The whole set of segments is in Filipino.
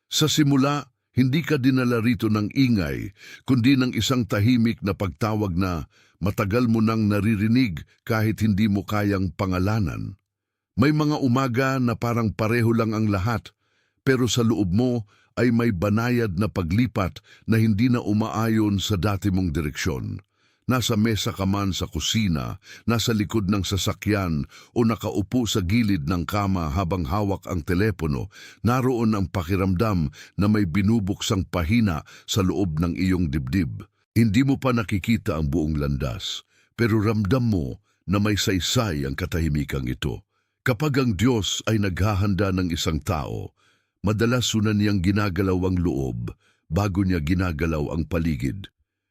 Sa simula, hindi ka dinala rito ng ingay, kundi ng isang tahimik na pagtawag na matagal mo nang naririnig kahit hindi mo kayang pangalanan. May mga umaga na parang pareho lang ang lahat, pero sa loob mo ay may banayad na paglipat na hindi na umaayon sa dati mong direksyon. Nasa mesa ka man sa kusina, nasa likod ng sasakyan o nakaupo sa gilid ng kama habang hawak ang telepono, naroon ang pakiramdam na may binubuksang pahina sa loob ng iyong dibdib. Hindi mo pa nakikita ang buong landas, pero ramdam mo na may saysay ang katahimikang ito. Kapag ang Diyos ay naghahanda ng isang tao, madalas sunan niyang ginagalaw ang loob bago niya ginagalaw ang paligid.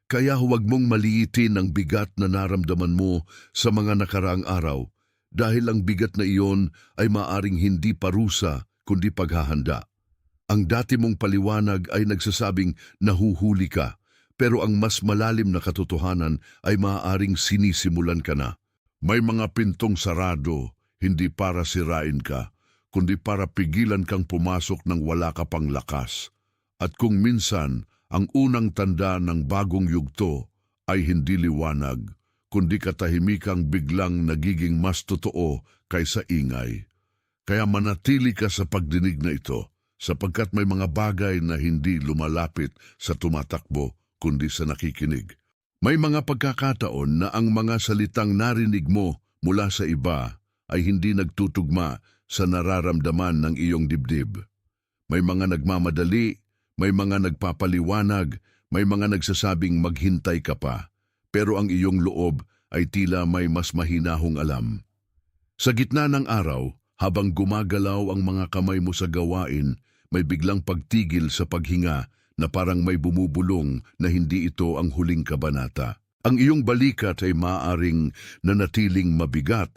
Kaya huwag mong maliitin ang bigat na naramdaman mo sa mga nakaraang araw dahil ang bigat na iyon ay maaring hindi parusa kundi paghahanda. Ang dati mong paliwanag ay nagsasabing nahuhuli ka, pero ang mas malalim na katotohanan ay maaaring sinisimulan ka na. May mga pintong sarado, hindi para sirain ka, kundi para pigilan kang pumasok ng wala ka pang lakas. At kung minsan, ang unang tanda ng bagong yugto ay hindi liwanag, kundi katahimikang biglang nagiging mas totoo kaysa ingay. Kaya manatili ka sa pagdinig na ito, sapagkat may mga bagay na hindi lumalapit sa tumatakbo, kundi sa nakikinig. May mga pagkakataon na ang mga salitang narinig mo mula sa iba ay hindi nagtutugma sa nararamdaman ng iyong dibdib. May mga nagmamadali, may mga nagpapaliwanag, may mga nagsasabing maghintay ka pa, pero ang iyong loob ay tila may mas mahinahong alam. Sa gitna ng araw, habang gumagalaw ang mga kamay mo sa gawain, may biglang pagtigil sa paghinga na parang may bumubulong na hindi ito ang huling kabanata. Ang iyong balikat ay maaaring nanatiling mabigat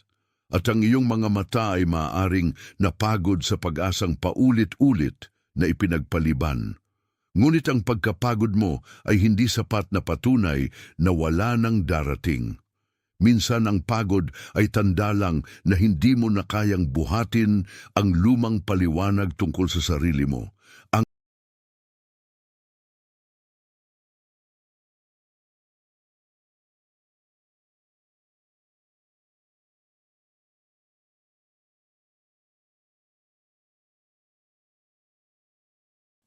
at ang iyong mga mata ay maaaring napagod sa pag-asang paulit-ulit na ipinagpaliban. Ngunit ang pagkapagod mo ay hindi sapat na patunay na wala nang darating. Minsan ang pagod ay tanda lang na hindi mo na kayang buhatin ang lumang paliwanag tungkol sa sarili mo.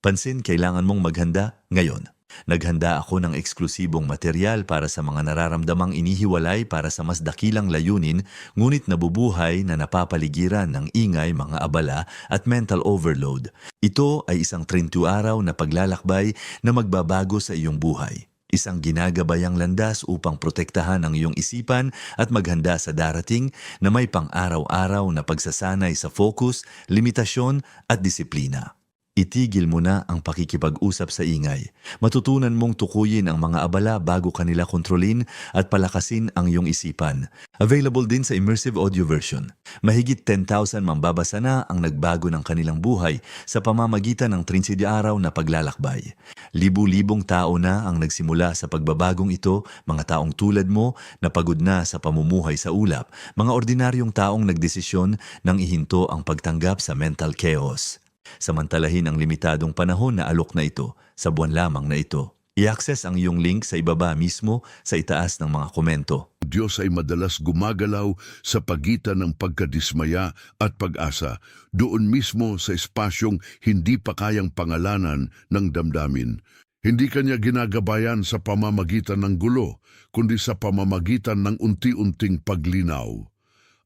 Pansin, kailangan mong maghanda ngayon. Naghanda ako ng eksklusibong material para sa mga nararamdamang inihiwalay para sa mas dakilang layunin, ngunit nabubuhay na napapaligiran ng ingay, mga abala at mental overload. Ito ay isang 30 araw na paglalakbay na magbabago sa iyong buhay. Isang ginagabayang landas upang protektahan ang iyong isipan at maghanda sa darating na may pang-araw-araw na pagsasanay sa focus, limitasyon at disiplina. Itigil mo na ang pakikipag-usap sa ingay. Matutunan mong tukuyin ang mga abala bago kanila kontrolin at palakasin ang iyong isipan. Available din sa immersive audio version. Mahigit 10,000 mambabasa na ang nagbago ng kanilang buhay sa pamamagitan ng 30 araw na paglalakbay. Libu-libong tao na ang nagsimula sa pagbabagong ito, mga taong tulad mo na pagod na sa pamumuhay sa ulap, mga ordinaryong taong nagdesisyon nang ihinto ang pagtanggap sa mental chaos. Samantalahin ang limitadong panahon na alok na ito sa buwan lamang na ito. I-access ang iyong link sa ibaba mismo sa itaas ng mga komento. Diyos ay madalas gumagalaw sa pagitan ng pagkadismaya at pag-asa, doon mismo sa espasyong hindi pa kayang pangalanan ng damdamin. Hindi kanya ginagabayan sa pamamagitan ng gulo, kundi sa pamamagitan ng unti-unting paglinaw.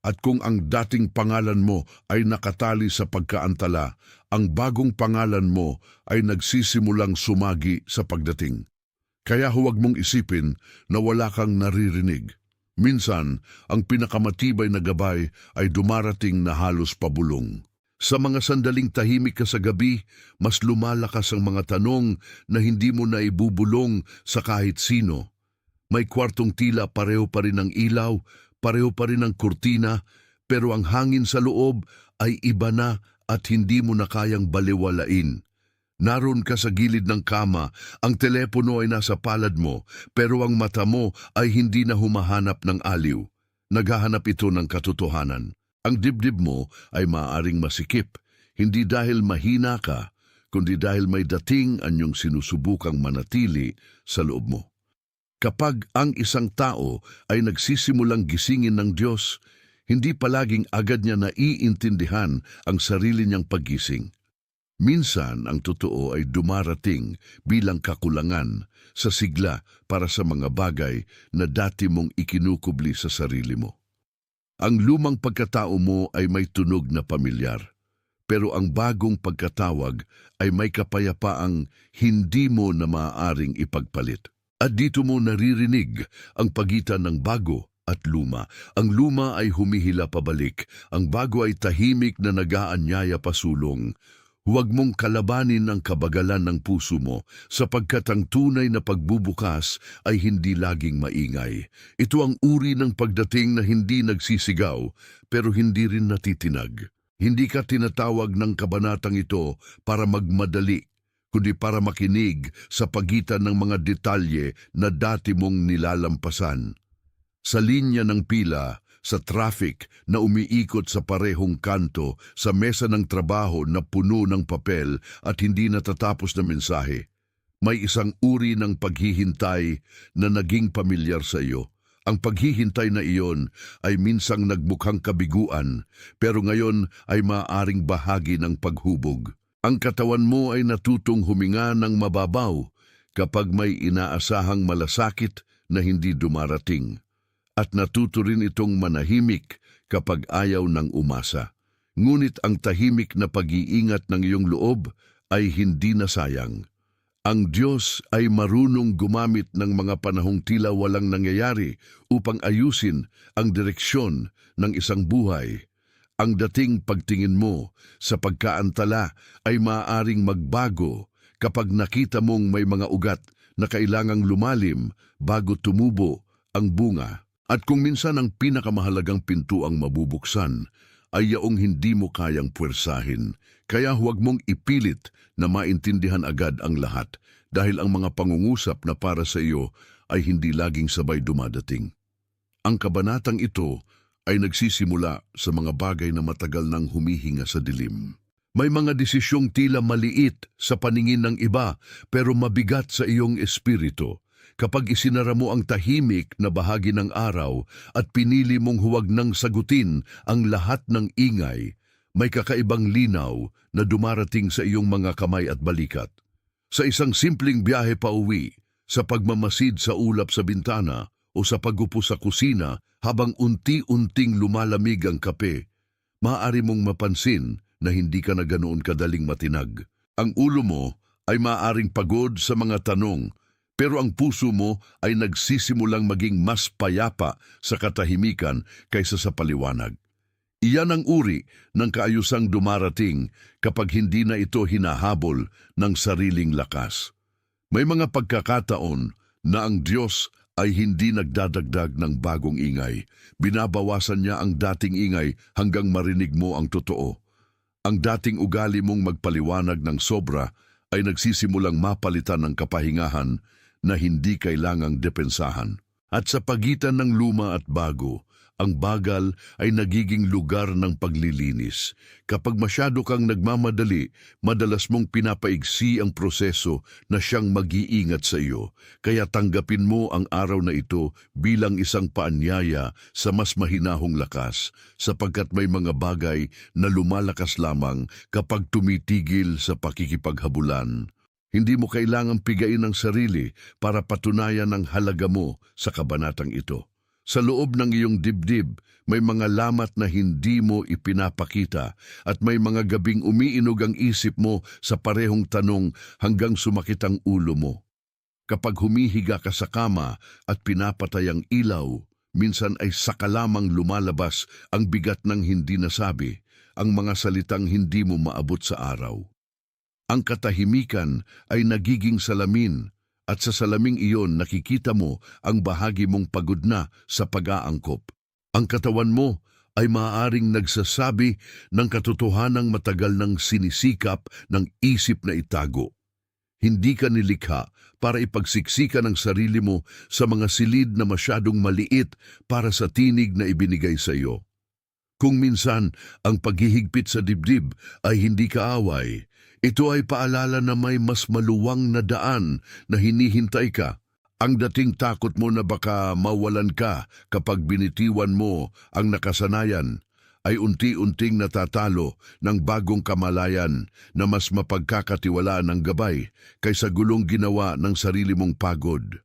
At kung ang dating pangalan mo ay nakatali sa pagkaantala, ang bagong pangalan mo ay nagsisimulang sumagi sa pagdating. Kaya huwag mong isipin na wala kang naririnig. Minsan, ang pinakamatibay na gabay ay dumarating na halos pabulong. Sa mga sandaling tahimik ka sa gabi, mas lumalakas ang mga tanong na hindi mo na ibubulong sa kahit sino. May kwartong tila pareho pa rin ang ilaw, pareho pa rin ang kurtina, pero ang hangin sa loob ay iba na at hindi mo na kayang baliwalain. Naroon ka sa gilid ng kama, ang telepono ay nasa palad mo, pero ang mata mo ay hindi na humahanap ng aliw. Naghahanap ito ng katotohanan. Ang dibdib mo ay maaaring masikip, hindi dahil mahina ka, kundi dahil may dating anyong sinusubukang manatili sa loob mo. Kapag ang isang tao ay nagsisimulang gisingin ng Diyos, hindi palaging agad niya naiintindihan ang sarili niyang paggising. Minsan ang totoo ay dumarating bilang kakulangan sa sigla para sa mga bagay na dati mong ikinukubli sa sarili mo. Ang lumang pagkatao mo ay may tunog na pamilyar, pero ang bagong pagkatawag ay may kapayapaang hindi mo na maaaring ipagpalit. At dito mo naririnig ang pagitan ng bago at luma. Ang luma ay humihila pabalik, ang bago ay tahimik na nag-aanyaya pasulong. Huwag mong kalabanin ang kabagalan ng puso mo, sapagkat ang tunay na pagbubukas ay hindi laging maingay. Ito ang uri ng pagdating na hindi nagsisigaw, pero hindi rin natitinag. Hindi ka tinatawag ng kabanatang ito para magmadali, kundi para makinig sa pagitan ng mga detalye na dati mong nilalampasan. Sa linya ng pila, sa traffic na umiikot sa parehong kanto, sa mesa ng trabaho na puno ng papel at hindi natatapos na mensahe, may isang uri ng paghihintay na naging pamilyar sa iyo. Ang paghihintay na iyon ay minsang nagmukhang kabiguan, pero ngayon ay maaaring bahagi ng paghubog. Ang katawan mo ay natutong huminga ng mababaw kapag may inaasahang malasakit na hindi dumarating. At natuto rin itong manahimik kapag ayaw ng umasa. Ngunit ang tahimik na pag-iingat ng iyong loob ay hindi nasayang. Ang Diyos ay marunong gumamit ng mga panahong tila walang nangyayari upang ayusin ang direksyon ng isang buhay. Ang dating pagtingin mo sa pagkaantala ay maaaring magbago kapag nakita mong may mga ugat na kailangang lumalim bago tumubo ang bunga. At kung minsan ang pinakamahalagang pintuang mabubuksan ay yaong hindi mo kayang puwersahin, kaya huwag mong ipilit na maintindihan agad ang lahat dahil ang mga pangungusap na para sa iyo ay hindi laging sabay dumadating. Ang kabanatang ito ay nagsisimula sa mga bagay na matagal nang humihinga sa dilim. May mga desisyong tila maliit sa paningin ng iba pero mabigat sa iyong espiritu. Kapag isinara mo ang tahimik na bahagi ng araw at pinili mong huwag nang sagutin ang lahat ng ingay, may kakaibang linaw na dumarating sa iyong mga kamay at balikat. Sa isang simpleng biyahe pa uwi, sa pagmamasid sa ulap sa bintana o sa pagupo sa kusina habang unti-unting lumalamig ang kape, maaari mong mapansin na hindi ka na ganoon kadaling matinag. Ang ulo mo ay maaaring pagod sa mga tanong, pero ang puso mo ay nagsisimulang maging mas payapa sa katahimikan kaysa sa paliwanag. Iyan ang uri ng kaayusang dumarating kapag hindi na ito hinahabol ng sariling lakas. May mga pagkakataon na ang Diyos ay hindi nagdadagdag ng bagong ingay. Binabawasan niya ang dating ingay hanggang marinig mo ang totoo. Ang dating ugali mong magpaliwanag ng sobra ay nagsisimulang mapalitan ng kapahingahan na hindi kailangang depensahan. At sa pagitan ng luma at bago, ang bagal ay nagiging lugar ng paglilinis. Kapag masyado kang nagmamadali, madalas mong pinapaigsi ang proseso na siyang mag-iingat sa iyo. Kaya tanggapin mo ang araw na ito bilang isang paanyaya sa mas mahinahong lakas, sapagkat may mga bagay na lumalakas lamang kapag tumitigil sa pakikipaghabulan. Hindi mo kailangang pigain ang sarili para patunayan ang halaga mo sa kabanatang ito. Sa loob ng iyong dibdib, may mga lamat na hindi mo ipinapakita at may mga gabing umiinog ang isip mo sa parehong tanong hanggang sumakit ang ulo mo. Kapag humihiga ka sa kama at pinapatay ang ilaw, minsan ay saka lamang lumalabas ang bigat ng hindi nasabi, ang mga salitang hindi mo maabot sa araw. Ang katahimikan ay nagiging salamin, at sa salaming iyon nakikita mo ang bahagi mong pagod na sa pag-aangkop. Ang katawan mo ay maaaring nagsasabi ng katotohanang matagal ng sinisikap ng isip na itago. Hindi ka nilikha para ipagsiksikan ang sarili mo sa mga silid na masyadong maliit para sa tinig na ibinigay sa iyo. Kung minsan ang paghihigpit sa dibdib ay hindi kaaway, Ito ay paalala na may mas maluwang na daan na hinihintay ka. Ang dating takot mo na baka mawalan ka kapag binitiwan mo ang nakasanayan ay unti-unting natatalo ng bagong kamalayan na mas mapagkakatiwalaan ng gabay kaysa gulong ginawa ng sarili mong pagod.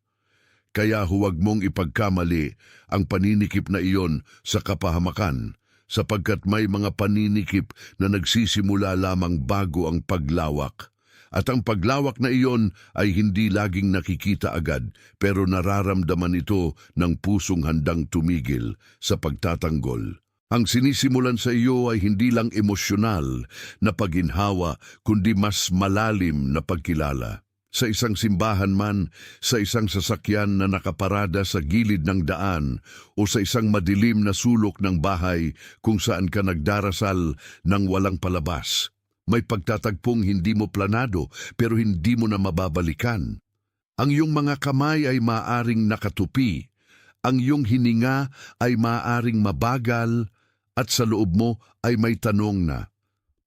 Kaya huwag mong ipagkamali ang paninikip na iyon sa kapahamakan, sapagkat may mga paninikip na nagsisimula lamang bago ang paglawak. At ang paglawak na iyon ay hindi laging nakikita agad, pero nararamdaman ito ng pusong handang tumigil sa pagtatanggol. Ang sinisimulan sa iyo ay hindi lang emosyonal na pagginhawa, kundi mas malalim na pagkilala. Sa isang simbahan man, sa isang sasakyan na nakaparada sa gilid ng daan, o sa isang madilim na sulok ng bahay kung saan ka nagdarasal ng walang palabas. May pagtatagpong hindi mo planado pero hindi mo na mababalikan. Ang iyong mga kamay ay maaring nakatupi, ang iyong hininga ay maaring mabagal, at sa loob mo ay may tanong na,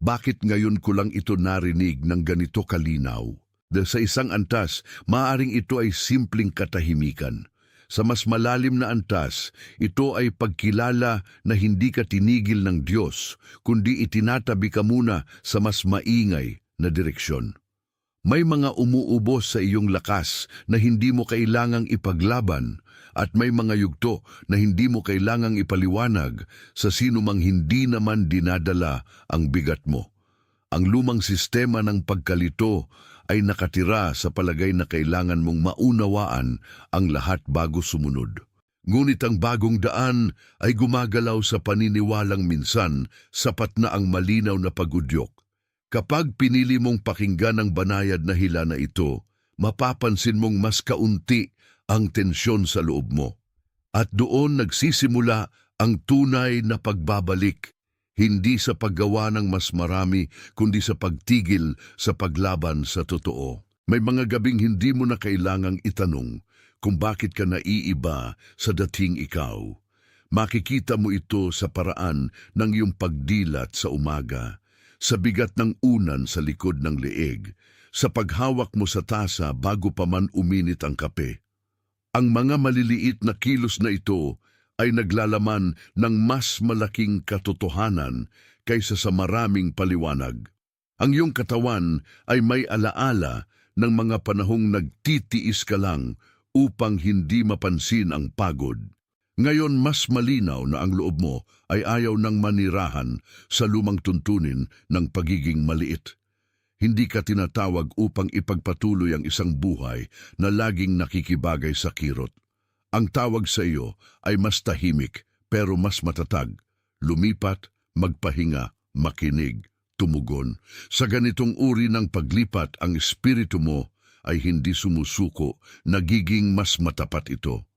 bakit ngayon ko lang ito narinig ng ganito kalinaw? Dahil sa isang antas, maaring ito ay simpleng katahimikan. Sa mas malalim na antas, ito ay pagkilala na hindi ka tinigil ng Diyos, kundi itinatabi ka muna sa mas maingay na direksyon. May mga umuubos sa iyong lakas na hindi mo kailangang ipaglaban, at may mga yugto na hindi mo kailangang ipaliwanag sa sino mang hindi naman dinadala ang bigat mo. Ang lumang sistema ng pagkalito ay nakatira sa palagay na kailangan mong maunawaan ang lahat bago sumunod. Ngunit ang bagong daan ay gumagalaw sa paniniwalang minsan sapat na ang malinaw na pagudyok. Kapag pinili mong pakinggan ang banayad na hila na ito, mapapansin mong mas kaunti ang tensyon sa loob mo. At doon nagsisimula ang tunay na pagbabalik, hindi sa paggawa ng mas marami, kundi sa pagtigil sa paglaban sa totoo. May mga gabing hindi mo na kailangang itanong kung bakit ka naiiba sa dating ikaw. Makikita mo ito sa paraan ng iyong pagdilat sa umaga, sa bigat ng unan sa likod ng leeg, sa paghawak mo sa tasa bago pa man uminit ang kape. Ang mga maliliit na kilos na ito ay naglalaman ng mas malaking katotohanan kaysa sa maraming paliwanag. Ang iyong katawan ay may alaala ng mga panahong nagtitiis ka lang upang hindi mapansin ang pagod. Ngayon mas malinaw na ang loob mo ay ayaw ng manirahan sa lumang tuntunin ng pagiging maliit. Hindi ka tinatawag upang ipagpatuloy ang isang buhay na laging nakikibagay sa kirot. Ang tawag sa iyo ay mas tahimik pero mas matatag. Lumipat, magpahinga, makinig, tumugon. Sa ganitong uri ng paglipat, ang espiritu mo ay hindi sumusuko, nagiging mas matapat ito.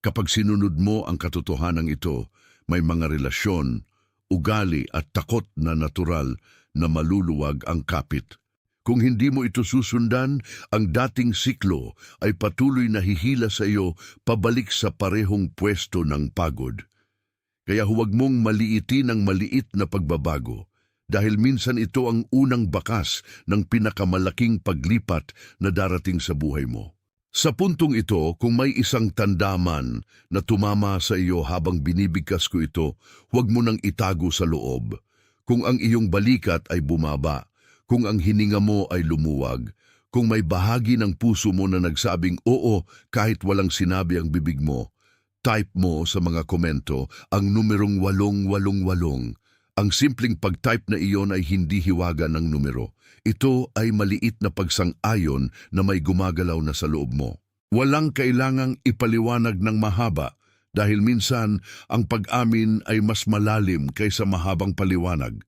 Kapag sinunod mo ang katotohanan ito, may mga relasyon, ugali at takot na natural na maluluwag ang kapit. Kung hindi mo ito susundan, ang dating siklo ay patuloy na hihila sa iyo pabalik sa parehong pwesto ng pagod. Kaya huwag mong maliitin ang maliit na pagbabago, dahil minsan ito ang unang bakas ng pinakamalaking paglipat na darating sa buhay mo. Sa puntong ito, kung may isang tanda man na tumama sa iyo habang binibigkas ko ito, huwag mo nang itago sa loob. Kung ang iyong balikat ay bumaba, kung ang hininga mo ay lumuwag, kung may bahagi ng puso mo na nagsabing oo kahit walang sinabi ang bibig mo, type mo sa mga komento ang numerong 888. Ang simpleng pag-type na iyon ay hindi hiwaga ng numero. Ito ay maliit na pagsang-ayon na may gumagalaw na sa loob mo. Walang kailangang ipaliwanag ng mahaba dahil minsan ang pag-amin ay mas malalim kaysa mahabang paliwanag.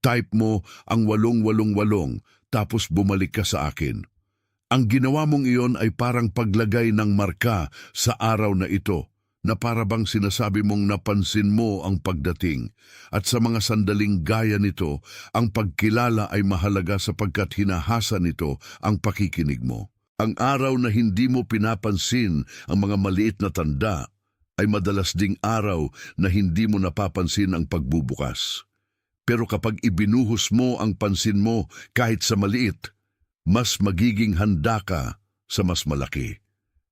Type mo ang 888 tapos bumalik ka sa akin. Ang ginawa mong iyon ay parang paglagay ng marka sa araw na ito, na para bang sinasabi mong napansin mo ang pagdating. At sa mga sandaling gaya nito, ang pagkilala ay mahalaga sapagkat hinahasa nito ang pakikinig mo. Ang araw na hindi mo pinapansin ang mga maliit na tanda ay madalas ding araw na hindi mo napapansin ang pagbubukas. Pero kapag ibinuhos mo ang pansin mo kahit sa maliit, mas magiging handa ka sa mas malaki.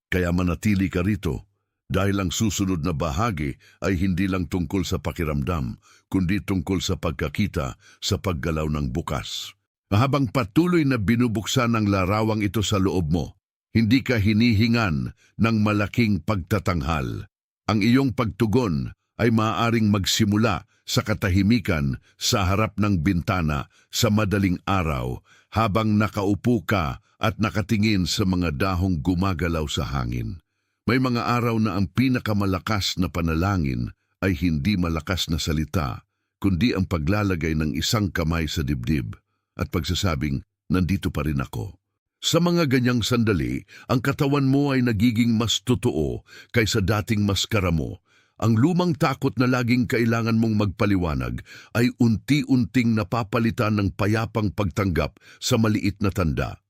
Kaya manatili ka rito dahil ang susunod na bahagi ay hindi lang tungkol sa pakiramdam, kundi tungkol sa pagkakita sa paggalaw ng bukas. Habang patuloy na binubuksan ang larawang ito sa loob mo, hindi ka hinihingan ng malaking pagtatanghal. Ang iyong pagtugon ay maaaring magsimula sa katahimikan sa harap ng bintana sa madaling araw habang nakaupo ka at nakatingin sa mga dahong gumagalaw sa hangin. May mga araw na ang pinakamalakas na panalangin ay hindi malakas na salita, kundi ang paglalagay ng isang kamay sa dibdib at pagsasabing, nandito pa rin ako. Sa mga ganyang sandali, ang katawan mo ay nagiging mas totoo kaysa dating maskara mo. Ang lumang takot na laging kailangan mong magpaliwanag ay unti-unting napapalitan ng payapang pagtanggap sa maliit na tanda.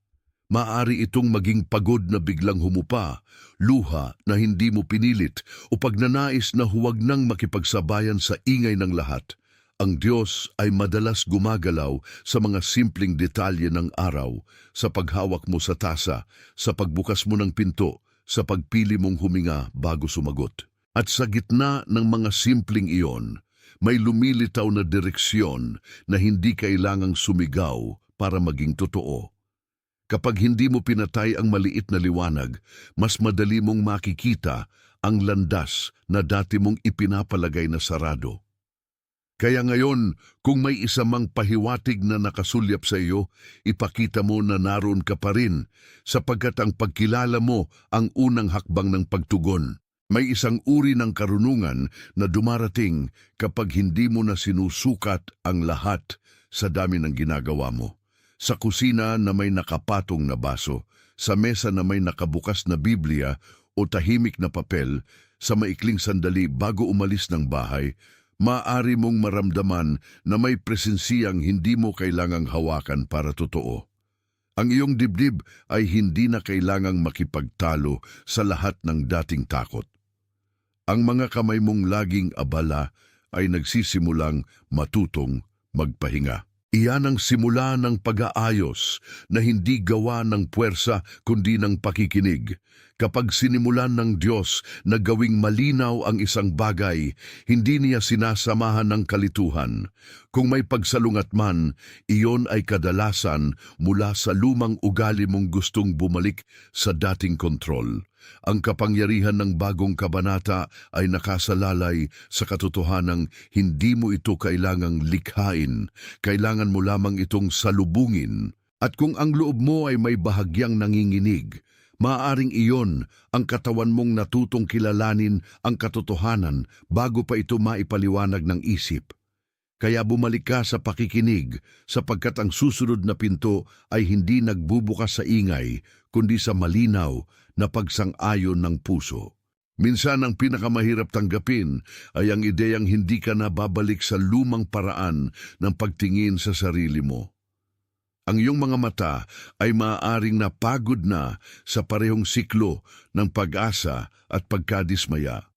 Maaari itong maging pagod na biglang humupa, luha na hindi mo pinilit o pagnanais na huwag nang makipagsabayan sa ingay ng lahat. Ang Diyos ay madalas gumagalaw sa mga simpleng detalye ng araw, sa paghawak mo sa tasa, sa pagbukas mo ng pinto, sa pagpili mong huminga bago sumagot. At sa gitna ng mga simpleng iyon, may lumilitaw na direksyon na hindi kailangang sumigaw para maging totoo. Kapag hindi mo pinatay ang maliit na liwanag, mas madali mong makikita ang landas na dati mong ipinapalagay na sarado. Kaya ngayon, kung may isa mang pahiwatig na nakasulyap sa iyo, ipakita mo na naroon ka pa rin, sapagkat ang pagkilala mo ang unang hakbang ng pagtugon. May isang uri ng karunungan na dumarating kapag hindi mo na sinusukat ang lahat sa dami ng ginagawa mo. Sa kusina na may nakapatong na baso, sa mesa na may nakabukas na Biblia o tahimik na papel, sa maikling sandali bago umalis ng bahay, maaari mong maramdaman na may presensiyang hindi mo kailangang hawakan para totoo. Ang iyong dibdib ay hindi na kailangang makipagtalo sa lahat ng dating takot. Ang mga kamay mong laging abala ay nagsisimulang matutong magpahinga. Iyan ang simula ng pag-aayos na hindi gawa ng puwersa kundi ng pakikinig. Kapag sinimulan ng Diyos na gawing malinaw ang isang bagay, hindi niya sinasamahan ng kalituhan. Kung may pagsalungat man, iyon ay kadalasan mula sa lumang ugali mong gustong bumalik sa dating kontrol. Ang kapangyarihan ng bagong kabanata ay nakasalalay sa katotohanang hindi mo ito kailangang likhain, kailangan mo lamang itong salubungin. At kung ang loob mo ay may bahagyang nanginginig, maaaring iyon ang katawan mong natutong kilalanin ang katotohanan bago pa ito maipaliwanag ng isip. Kaya bumalik ka sa pakikinig sapagkat ang susunod na pinto ay hindi nagbubukas sa ingay kundi sa malinaw na pagsang-ayon ng puso. Minsan ang pinakamahirap tanggapin ay ang ideyang hindi ka na babalik sa lumang paraan ng pagtingin sa sarili mo. Ang iyong mga mata ay maaaring napagod na sa parehong siklo ng pag-asa at pagkadismaya.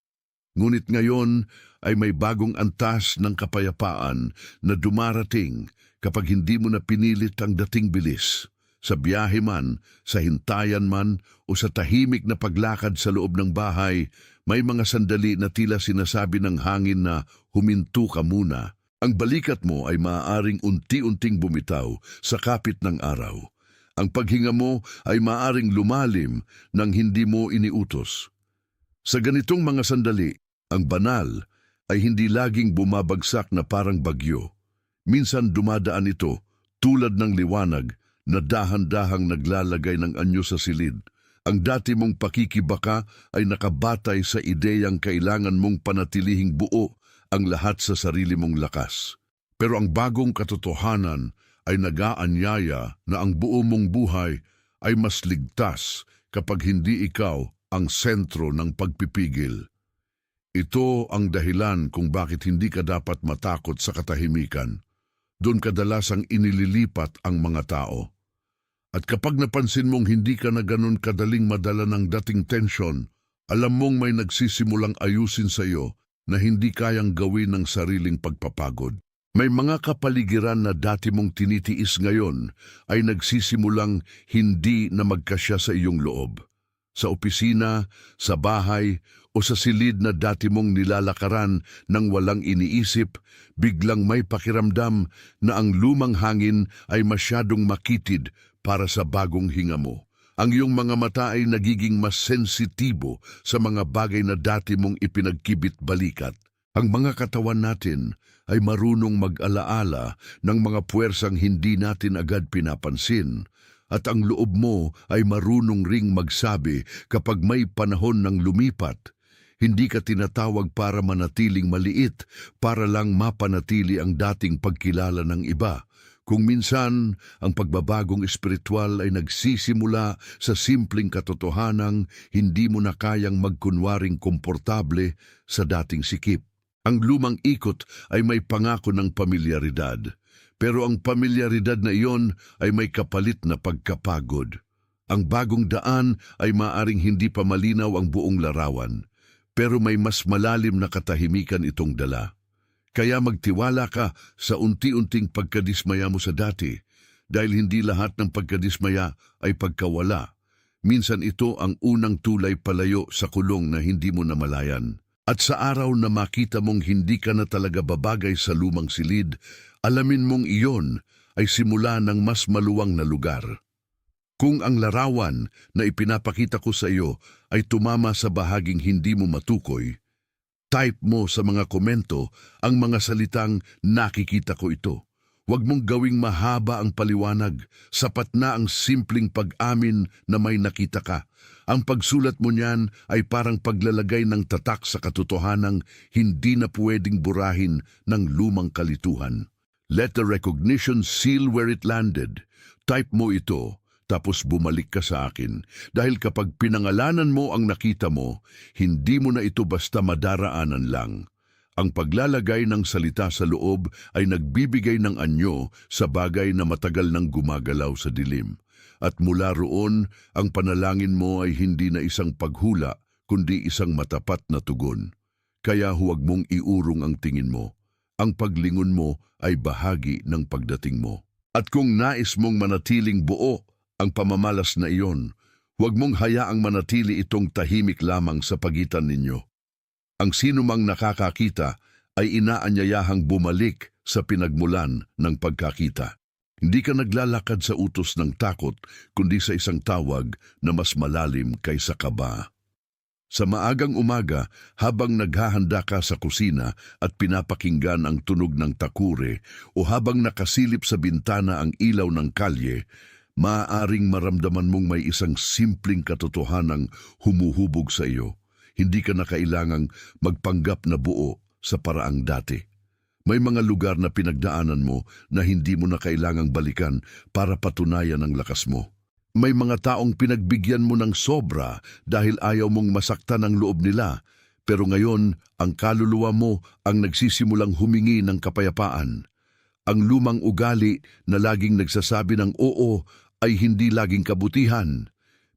Ngunit ngayon ay may bagong antas ng kapayapaan na dumarating kapag hindi mo na pinilit ang dating bilis. Sa biyahe man, sa hintayan man, o sa tahimik na paglakad sa loob ng bahay, may mga sandali na tila sinasabi ng hangin na huminto ka muna. Ang balikat mo ay maaaring unti-unting bumitaw sa kapit ng araw. Ang paghinga mo ay maaaring lumalim nang hindi mo iniutos. Sa ganitong mga sandali, ang banal ay hindi laging bumabagsak na parang bagyo. Minsan dumadaan ito tulad ng liwanag na dahan-dahang naglalagay ng anyo sa silid. Ang dati mong pakikibaka ay nakabatay sa ideyang kailangan mong panatilihing buo ang lahat sa sarili mong lakas. Pero ang bagong katotohanan ay nag-aanyaya na ang buo mong buhay ay mas ligtas kapag hindi ikaw ang sentro ng pagpipigil. Ito ang dahilan kung bakit hindi ka dapat matakot sa katahimikan. Doon kadalasang inililipat ang mga tao. At kapag napansin mong hindi ka na ganun kadaling madala ng dating tensyon, alam mong may nagsisimulang ayusin sa iyo na hindi kayang gawin ng sariling pagpapagod. May mga kapaligiran na dati mong tinitiis ngayon ay nagsisimulang hindi na magkasya sa iyong loob. Sa opisina, sa bahay, o sa silid na dati mong nilalakaran nang walang iniisip, biglang may pakiramdam na ang lumang hangin ay masyadong makitid para sa bagong hinga mo. Ang iyong mga mata ay nagiging mas sensitibo sa mga bagay na dati mong ipinagkibit-balikat. Ang mga katawan natin ay marunong mag-alaala ng mga puwersang hindi natin agad pinapansin, at ang loob mo ay marunong ring magsabi kapag may panahon ng lumipat. Hindi ka tinatawag para manatiling maliit, para lang mapanatili ang dating pagkilala ng iba. Kung minsan, ang pagbabagong espiritual ay nagsisimula sa simpleng katotohanang hindi mo na kayang magkunwaring komportable sa dating sikip. Ang lumang ikot ay may pangako ng pamilyaridad, pero ang pamilyaridad na iyon ay may kapalit na pagkapagod. Ang bagong daan ay maaring hindi pa malinaw ang buong larawan, pero may mas malalim na katahimikan itong dala. Kaya magtiwala ka sa unti-unting pagkadismaya mo sa dati, dahil hindi lahat ng pagkadismaya ay pagkawala. Minsan ito ang unang tulay palayo sa kulong na hindi mo namalayan. At sa araw na makita mong hindi ka na talaga babagay sa lumang silid, alamin mong iyon ay simula ng mas maluwang na lugar. Kung ang larawan na ipinapakita ko sa iyo ay tumama sa bahaging hindi mo matukoy, type mo sa mga komento ang mga salitang nakikita ko ito. Huwag mong gawing mahaba ang paliwanag, sapat na ang simpleng pag-amin na may nakita ka. Ang pagsulat mo niyan ay parang paglalagay ng tatak sa katotohanang hindi na pwedeng burahin ng lumang kalituhan. Let the recognition seal where it landed. Type mo ito, tapos bumalik ka sa akin. Dahil kapag pinangalanan mo ang nakita mo, hindi mo na ito basta madaraanan lang. Ang paglalagay ng salita sa loob ay nagbibigay ng anyo sa bagay na matagal nang gumagalaw sa dilim. At mula roon, ang panalangin mo ay hindi na isang paghula, kundi isang matapat na tugon. Kaya huwag mong iurong ang tingin mo. Ang paglingon mo ay bahagi ng pagdating mo. At kung nais mong manatiling buo ang pamamalas na iyon, huwag mong hayaang manatili itong tahimik lamang sa pagitan ninyo. Ang sinumang nakakakita ay inaanyayahang bumalik sa pinagmulan ng pagkakita. Hindi ka naglalakad sa utos ng takot, kundi sa isang tawag na mas malalim kaysa kaba. Sa maagang umaga, habang naghahanda ka sa kusina at pinapakinggan ang tunog ng takure o habang nakasilip sa bintana ang ilaw ng kalye, maaaring maramdaman mong may isang simpleng katotohanang humuhubog sa iyo. Hindi ka na kailangang magpanggap na buo sa paraang dati. May mga lugar na pinagdaanan mo na hindi mo na kailangang balikan para patunayan ang lakas mo. May mga taong pinagbigyan mo ng sobra dahil ayaw mong masaktan ang loob nila, pero ngayon ang kaluluwa mo ang nagsisimulang humingi ng kapayapaan. Ang lumang ugali na laging nagsasabi ng oo ay hindi laging kabutihan.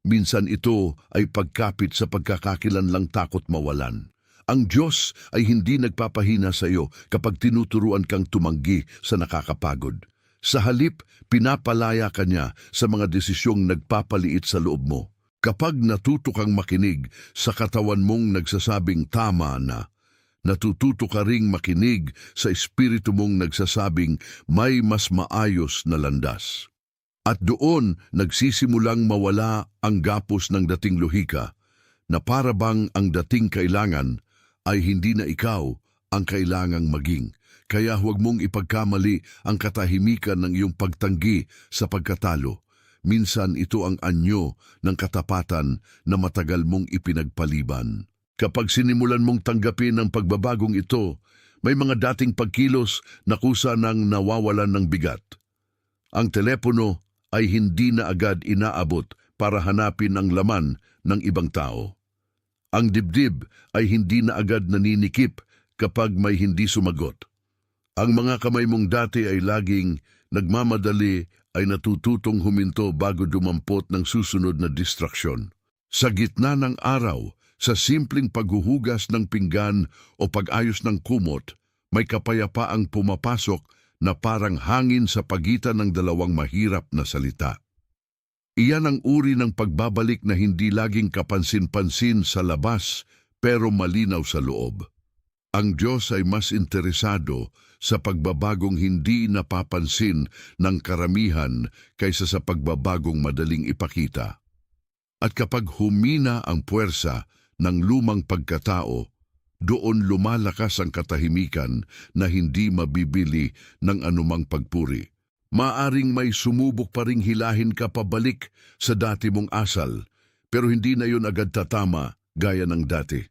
Minsan ito ay pagkapit sa pagkakakilanlang takot mawalan. Ang Diyos ay hindi nagpapahina sa iyo kapag tinuturuan kang tumanggi sa nakakapagod. Sa halip, pinapalaya ka niya sa mga desisyong nagpapaliit sa loob mo. Kapag natuto kang makinig sa katawan mong nagsasabing tama na, natututo ka ring makinig sa espiritu mong nagsasabing may mas maayos na landas. At doon nagsisimulang mawala ang gapos ng dating lohika, na para bang ang dating kailangan ay hindi na ikaw ang kailangang maging. Kaya huwag mong ipagkamali ang katahimikan ng iyong pagtanggi sa pagkatalo. Minsan ito ang anyo ng katapatan na matagal mong ipinagpaliban. Kapag sinimulan mong tanggapin ang pagbabagong ito, may mga dating pagkilos na kusa nang nawawalan ng bigat. Ang telepono ay hindi na agad inaabot para hanapin ang laman ng ibang tao. Ang dibdib ay hindi na agad naninikip kapag may hindi sumagot. Ang mga kamay mong dati ay laging nagmamadali ay natututong huminto bago dumampot ng susunod na distraksyon. Sa gitna ng araw, sa simpleng paghuhugas ng pinggan o pag-ayos ng kumot, May kapayapaang pumapasok na parang hangin sa pagitan ng dalawang mahirap na salita. Iyan ang uri ng pagbabalik na hindi laging kapansin-pansin sa labas pero malinaw sa loob. Ang Diyos ay mas interesado sa pagbabagong hindi napapansin ng karamihan kaysa sa pagbabagong madaling ipakita. At kapag humina ang puwersa ng lumang pagkatao, doon lumalakas ang katahimikan na hindi mabibili ng anumang pagpuri. Maaring may sumubok pa ring hilahin ka pabalik sa dati mong asal, pero hindi na yun agad tatama gaya ng dati.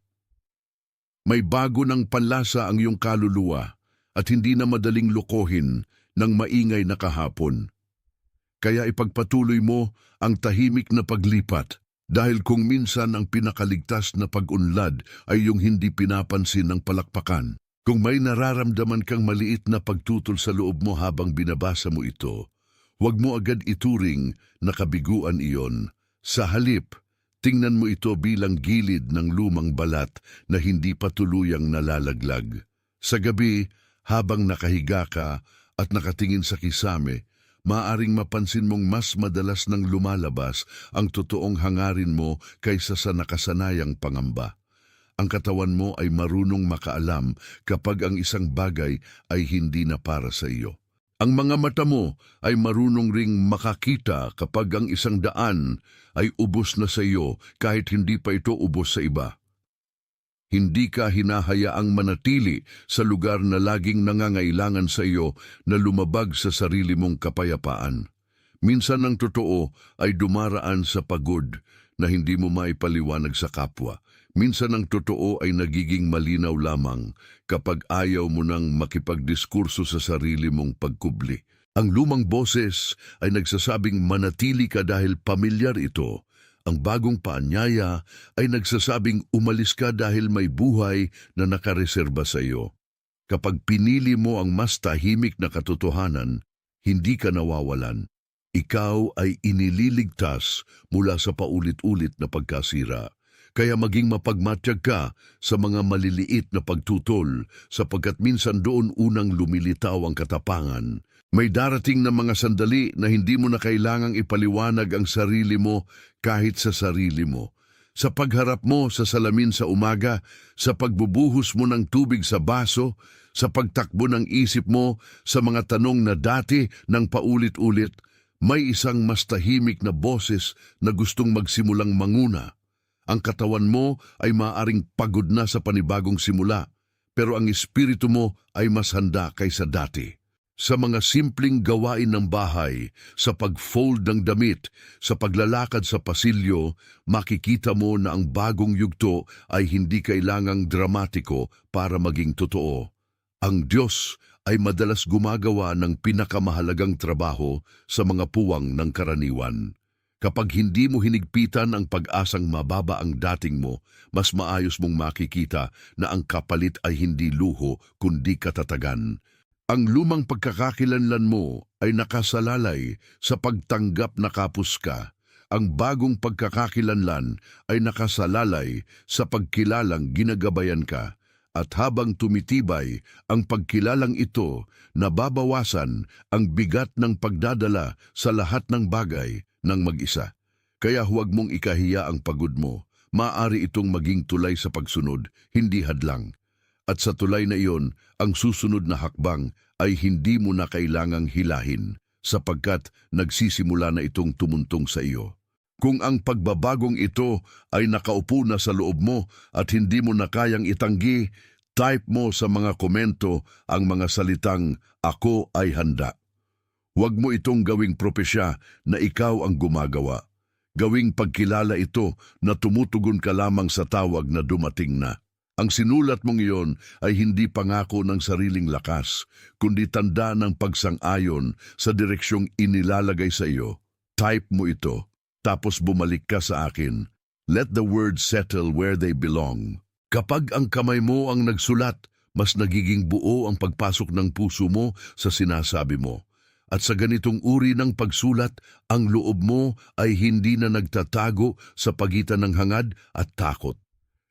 May bago ng panlasa ang iyong kaluluwa at hindi na madaling lokohin ng maingay na kahapon. Kaya ipagpatuloy mo ang tahimik na paglipat dahil kung minsan ang pinakaligtas na pag-unlad ay yung hindi pinapansin ng palakpakan. Kung may nararamdaman kang maliit na pagtutol sa loob mo habang binabasa mo ito, huwag mo agad ituring na kabiguan iyon. Sa halip, tingnan mo ito bilang gilid ng lumang balat na hindi pa tuluyang nalalaglag. Sa gabi, habang nakahiga ka at nakatingin sa kisame, maaring mapansin mong mas madalas nang lumalabas ang totoong hangarin mo kaysa sa nakasanayang pangamba. Ang katawan mo ay marunong makaalam kapag ang isang bagay ay hindi na para sa iyo. Ang mga mata mo ay marunong ring makakita kapag ang isang daan ay ubos na sa iyo kahit hindi pa ito ubos sa iba. Hindi ka hinahayaang manatili sa lugar na laging nangangailangan sa iyo na lumabag sa sarili mong kapayapaan. Minsan ang totoo ay dumaraan sa pagod na hindi mo maipaliwanag sa kapwa. Minsan ang totoo ay nagiging malinaw lamang kapag ayaw mo nang makipagdiskurso sa sarili mong pagkubli. Ang lumang boses ay nagsasabing manatili ka dahil pamilyar ito. Ang bagong paanyaya ay nagsasabing umalis ka dahil may buhay na nakareserba sa iyo. Kapag pinili mo ang mas tahimik na katotohanan, hindi ka nawawalan. Ikaw ay inililigtas mula sa paulit-ulit na pagkasira. Kaya maging mapagmatyag ka sa mga maliliit na pagtutol sapagkat minsan doon unang lumilitaw ang katapangan. May darating na mga sandali na hindi mo na kailangang ipaliwanag ang sarili mo kahit sa sarili mo. Sa pagharap mo sa salamin sa umaga, sa pagbubuhos mo ng tubig sa baso, sa pagtakbo ng isip mo sa mga tanong na dati ng paulit-ulit, may isang mas tahimik na boses na gustong magsimulang manguna. Ang katawan mo ay maaring pagod na sa panibagong simula, pero ang espiritu mo ay mas handa kaysa dati. Sa mga simpleng gawain ng bahay, sa pag-fold ng damit, sa paglalakad sa pasilyo, makikita mo na ang bagong yugto ay hindi kailangang dramatiko para maging totoo. Ang Diyos ay madalas gumagawa ng pinakamahalagang trabaho sa mga puwang ng karaniwan. Kapag hindi mo hinigpitan ang pag-asang mababa ang dating mo, mas maayos mong makikita na ang kapalit ay hindi luho kundi katatagan. Ang lumang pagkakakilanlan mo ay nakasalalay sa pagtanggap na kapos ka. Ang bagong pagkakakilanlan ay nakasalalay sa pagkilalang ginagabayan ka. At habang tumitibay ang pagkilalang ito, nababawasan ang bigat ng pagdadala sa lahat ng bagay ng mag-isa. Kaya huwag mong ikahiya ang pagod mo. Maaari itong maging tulay sa pagsunod, hindi hadlang. At sa tulay na iyon, ang susunod na hakbang ay hindi mo na kailangang hilahin sapagkat nagsisimula na itong tumuntong sa iyo. Kung ang pagbabagong ito ay nakaupo na sa loob mo at hindi mo na kayang itanggi, type mo sa mga komento ang mga salitang, "Ako ay handa." Huwag mo itong gawing propesya na ikaw ang gumagawa. Gawing pagkilala ito na tumutugon ka lamang sa tawag na dumating na. Ang sinulat mong iyon ay hindi pangako ng sariling lakas, kundi tanda ng pagsang-ayon sa direksyong inilalagay sa iyo. Type mo ito, tapos bumalik ka sa akin. Let the words settle where they belong. Kapag ang kamay mo ang nagsulat, mas nagiging buo ang pagpasok ng puso mo sa sinasabi mo. At sa ganitong uri ng pagsulat, ang loob mo ay hindi na nagtatago sa pagitan ng hangad at takot.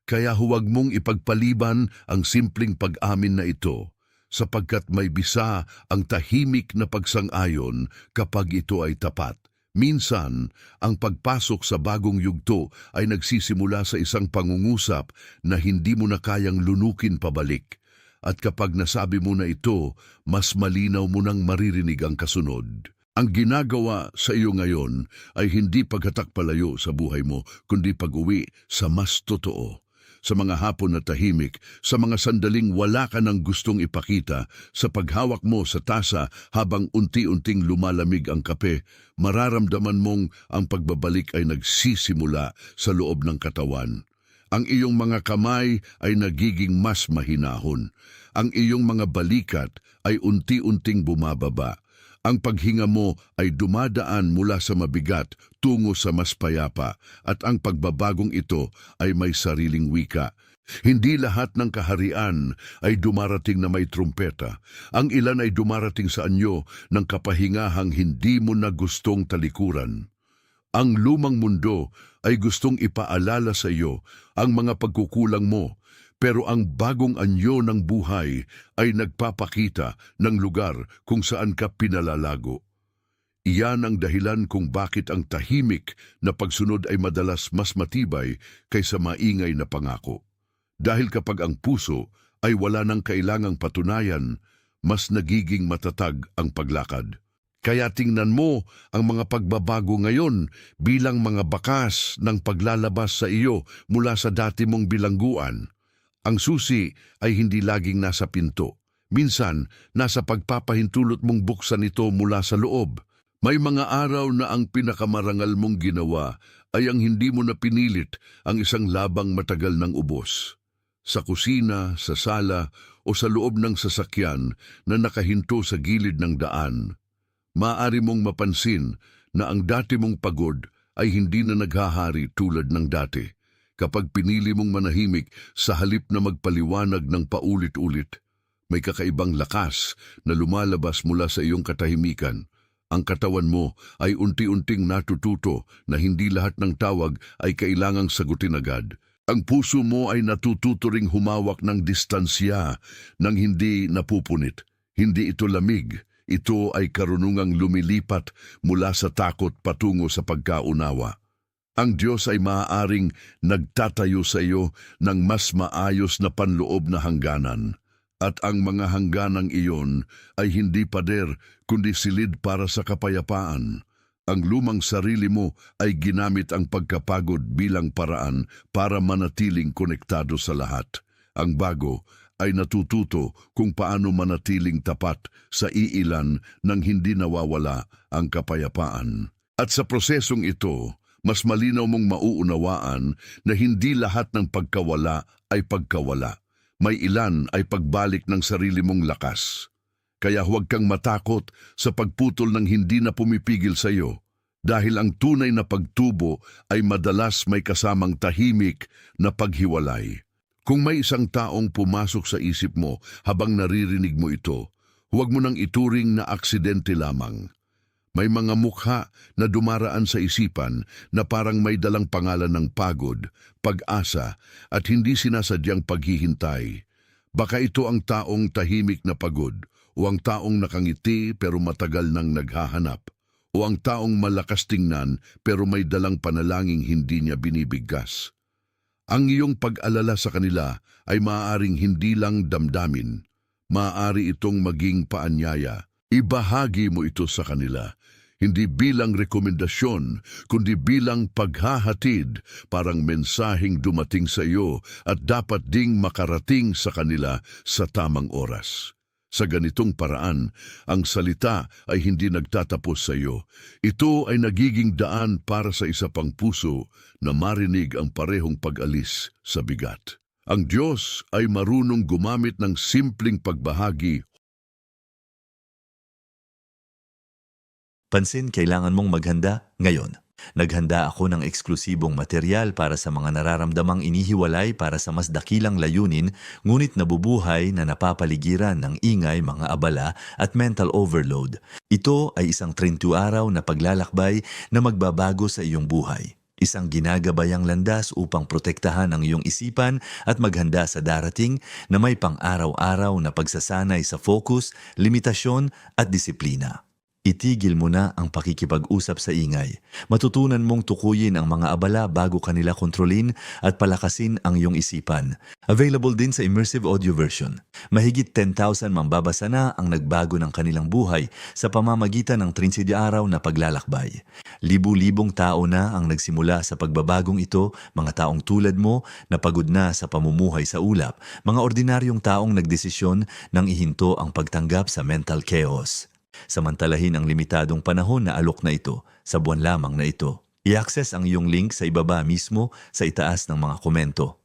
Kaya huwag mong ipagpaliban ang simpleng pag-amin na ito. sapagkat may bisa ang tahimik na pagsang-ayon kapag ito ay tapat. Minsan, ang pagpasok sa bagong yugto ay nagsisimula sa isang pangungusap na hindi mo na kayang lunukin pabalik. At kapag nasabi mo na ito, mas malinaw mo nang maririnig ang kasunod. Ang ginagawa sa iyo ngayon ay hindi paghatak-palayo sa buhay mo, kundi pag-uwi sa mas totoo. Sa mga hapon na tahimik, sa mga sandaling wala ka nang gustong ipakita, sa paghawak mo sa tasa habang unti-unting lumalamig ang kape, mararamdaman mong ang pagbabalik ay nagsisimula sa loob ng katawan. Ang iyong mga kamay ay nagiging mas mahinahon. Ang iyong mga balikat ay unti-unting bumababa. Ang paghinga mo ay dumadaan mula sa mabigat tungo sa mas payapa at ang pagbabagong ito ay may sariling wika. Hindi lahat ng kaharian ay dumarating na may trumpeta. Ang ilan ay dumarating sa anyo ng kapahingahang hindi mo na gustong talikuran. Ang lumang mundo ay gustong ipaalala sa iyo ang mga pagkukulang mo, pero ang bagong anyo ng buhay ay nagpapakita ng lugar kung saan ka pinalalago. Iyan ang dahilan kung bakit ang tahimik na pagsunod ay madalas mas matibay kaysa maingay na pangako. Dahil kapag ang puso ay wala nang kailangang patunayan, mas nagiging matatag ang paglakad. Kaya tingnan mo ang mga pagbabago ngayon bilang mga bakas ng paglalabas sa iyo mula sa dati mong bilangguan. Ang susi ay hindi laging nasa pinto. Minsan, nasa pagpapahintulot mong buksan ito mula sa loob. May mga araw na ang pinakamarangal mong ginawa ay ang hindi mo na pinilit ang isang labang matagal ng ubos. Sa kusina, sa sala, o sa loob ng sasakyan na nakahinto sa gilid ng daan, maaari mong mapansin na ang dati mong pagod ay hindi na naghahari tulad ng dati. Kapag pinili mong manahimik sa halip na magpaliwanag ng paulit-ulit, may kakaibang lakas na lumalabas mula sa iyong katahimikan. Ang katawan mo ay unti-unting natututo na hindi lahat ng tawag ay kailangang sagutin agad. Ang puso mo ay natututo ring humawak ng distansya nang hindi napupunit. Hindi ito lamig, ito ay karunungang lumilipat mula sa takot patungo sa pagkaunawa. Ang Diyos ay maaaring nagtatayo sa iyo ng mas maayos na panloob na hangganan. At ang mga hangganang iyon ay hindi pader kundi silid para sa kapayapaan. Ang lumang sarili mo ay ginamit ang pagkapagod bilang paraan para manatiling konektado sa lahat. Ang bago ay natututo kung paano manatiling tapat sa iilan nang hindi nawawala ang kapayapaan. At sa prosesong ito, mas malinaw mong mauunawaan na hindi lahat ng pagkawala ay pagkawala. May ilan ay pagbalik ng sarili mong lakas. Kaya huwag kang matakot sa pagputol ng hindi na pumipigil sa iyo, dahil ang tunay na pagtubo ay madalas may kasamang tahimik na paghiwalay. Kung may isang taong pumasok sa isip mo habang naririnig mo ito, huwag mo nang ituring na aksidente lamang. May mga mukha na dumaraan sa isipan na parang may dalang pangalan ng pagod, pag-asa at hindi sinasadyang paghihintay. Baka ito ang taong tahimik na pagod, o ang taong nakangiti pero matagal nang naghahanap, o ang taong malakas tingnan pero may dalang panalangin hindi niya binibigkas. Ang iyong pag-alala sa kanila ay maaaring hindi lang damdamin, maaari itong maging paanyaya. Ibahagi mo ito sa kanila, hindi bilang rekomendasyon, kundi bilang paghahatid, parang mensaheng dumating sa iyo at dapat ding makarating sa kanila sa tamang oras. Sa ganitong paraan, ang salita ay hindi nagtatapos sa iyo. Ito ay nagiging daan para sa isa pang puso na marinig ang parehong pag-alis sa bigat. Ang Diyos ay marunong gumamit ng simpleng pagbahagi. Pansin, kailangan mong maghanda ngayon. Naghanda ako ng eksklusibong material para sa mga nararamdamang inihiwalay para sa mas dakilang layunin, ngunit nabubuhay na napapaligiran ng ingay, mga abala at mental overload. Ito ay isang 32 araw na paglalakbay na magbabago sa iyong buhay. Isang ginagabayang landas upang protektahan ang iyong isipan at maghanda sa darating na may pang-araw-araw na pagsasanay sa focus, limitasyon at disiplina. Itigil mo na ang pakikipag-usap sa ingay. Matutunan mong tukuyin ang mga abala bago kanila kontrolin at palakasin ang iyong isipan. Available din sa immersive audio version. Mahigit 10,000 mambabasa na ang nagbago ng kanilang buhay sa pamamagitan ng 30 araw na paglalakbay. Libu-libong tao na ang nagsimula sa pagbabagong ito, mga taong tulad mo na pagod na sa pamumuhay sa ulap, mga ordinaryong taong nagdesisyon nang ihinto ang pagtanggap sa mental chaos. Samantalahin ang limitadong panahon na alok na ito sa buwan lamang na ito. I-access ang iyong link sa ibaba mismo sa itaas ng mga komento.